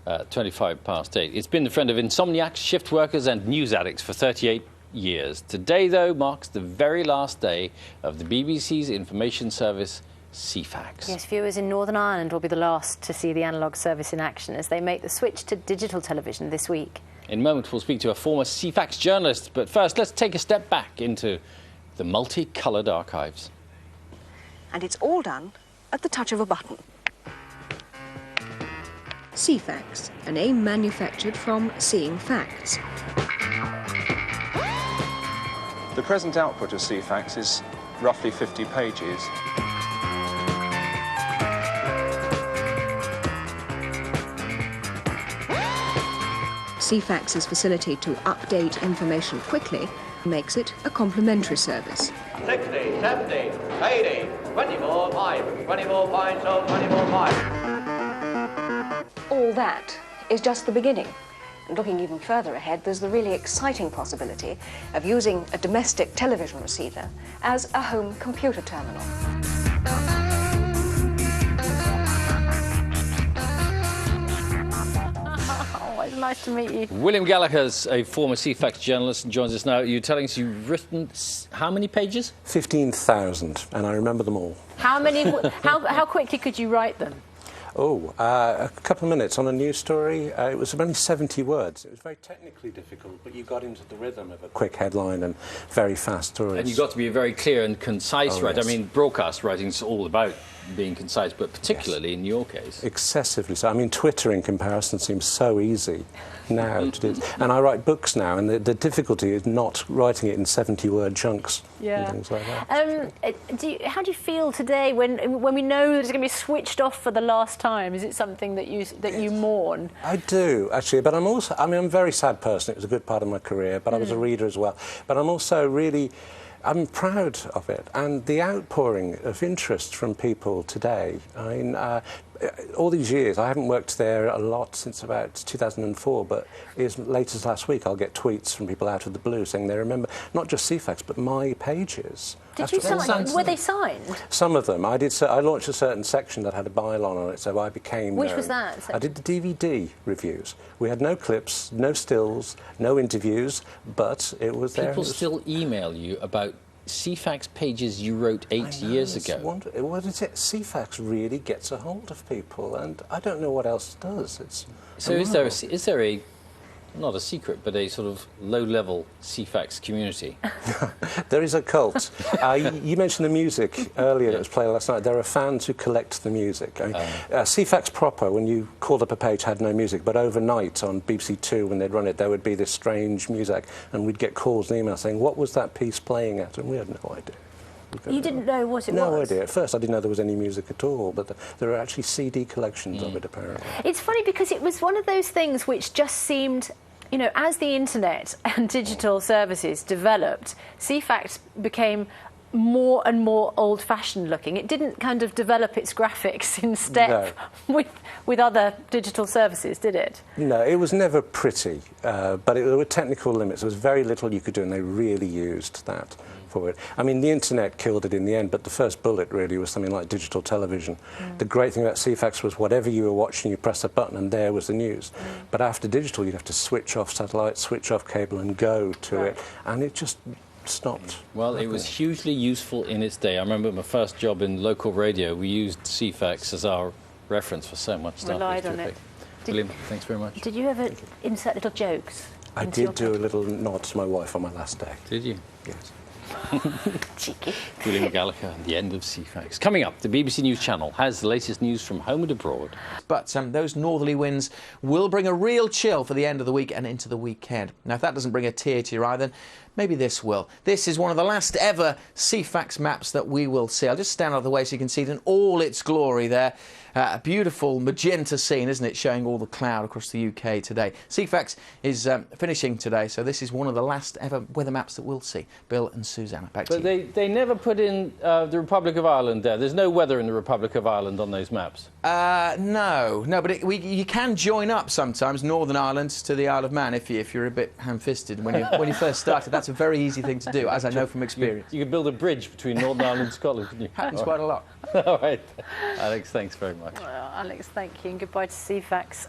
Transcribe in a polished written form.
8:25. It's been the friend of insomniacs, shift workers and news addicts for 38 years. Today, though, marks the very last day of the BBC's information service, Ceefax. Yes, viewers in Northern Ireland will be the last to see the analogue service in action as they make the switch to digital television this week. In a moment, we'll speak to a former Ceefax journalist, but first, let's take a step back into the multicoloured archives. And it's all done at the touch of a button. Ceefax, a name manufactured from Seeing Facts. The present output of Ceefax is roughly 50 pages. Ceefax's facility to update information quickly makes it a complimentary service. 60, 70, 80, 24, 5, 24 points, so 24 points. All that is just the beginning. And looking even further ahead, there's the really exciting possibility of using a domestic television receiver as a home computer terminal. Oh, it's nice to meet you. William Gallagher's a former Ceefax journalist and joins us now. You're telling us you've written how many pages? 15,000, and I remember them all. How many? How quickly could you write them? Oh, a couple of minutes on a news story. It was only 70 words. It was very technically difficult, but you got into the rhythm of a quick headline and very fast stories. And you got to be very clear and concise, right? Yes. I mean, broadcast writing's all about being concise, but particularly in your case. Excessively so. I mean, Twitter in comparison seems so easy now to do. And I write books now, and the difficulty is not writing it in 70-word chunks and things like that. How do you feel today when we know that it's going to be switched off for the last time? Is it something that you mourn? I do, actually, but I'm also, I mean, I'm a very sad person. It was a good part of my career, but I was a reader as well. But I'm also really, I'm proud of it, and the outpouring of interest from people today. I mean, all these years, I haven't worked there a lot since about 2004, but as late as last week, I'll get tweets from people out of the blue saying they remember not just Ceefax, but my pages. Did you sign? Were they signed? Some of them. I launched a certain section that had a byline on it, so I became Which known. was that? I did the DVD reviews. We had no clips, no stills, no interviews, but it was there. People still email you about Ceefax pages you wrote 8 years ago. What is it? Ceefax really gets a hold of people, and I don't know what else does. It's so is there a not a secret, but a sort of low-level Ceefax community? There is a cult. You mentioned the music earlier that was played last night. There are fans who collect the music. Ceefax proper, when you called up a page, had no music, but overnight on BBC Two, when they'd run it, there would be this strange music, and we'd get calls and emails saying, what was that piece playing at? And we had no idea. You didn't know what it was? No idea. At first, I didn't know there was any music at all, but there are actually CD collections of it, apparently. It's funny because it was one of those things which just seemed, you know, as the internet and digital services developed, Ceefax became more and more old-fashioned looking. It didn't kind of develop its graphics in step with other digital services, did it? No, it was never pretty, but there were technical limits. There was very little you could do, and they really used that for it. I mean, the internet killed it in the end, but the first bullet really was something like digital television. The great thing about Ceefax was whatever you were watching, you press a button and there was the news. But after digital, you'd have to switch off satellite, switch off cable and go to it, and it just stopped. Well, it was hugely useful in its day. I remember my first job in local radio, we used Ceefax as our reference for so much stuff. Relied on it. William, thanks very much. Did you ever insert little jokes? I did do a little nod to my wife on my last day. Did you? Yes. Cheeky. William Gallagher, the end of Ceefax. Coming up, the BBC News Channel has the latest news from home and abroad. But those northerly winds will bring a real chill for the end of the week and into the weekend. Now, if that doesn't bring a tear to your eye, then maybe this will. This is one of the last ever Ceefax maps that we will see. I'll just stand out of the way so you can see it in all its glory there. A beautiful magenta scene, isn't it, showing all the cloud across the UK today. Ceefax is finishing today, so this is one of the last ever weather maps that we'll see. Bill and Susanna, back to you. But they never put in the Republic of Ireland there. There's no weather in the Republic of Ireland on those maps. No, but you can join up sometimes Northern Ireland to the Isle of Man if you're a bit ham-fisted when you first started. that's a very easy thing to do, as I know from experience. You could build a bridge between Northern Ireland and Scotland, couldn't you? Happens quite a lot. All right. Alex, thanks very much. Well, Alex, thank you, and goodbye to Ceefax.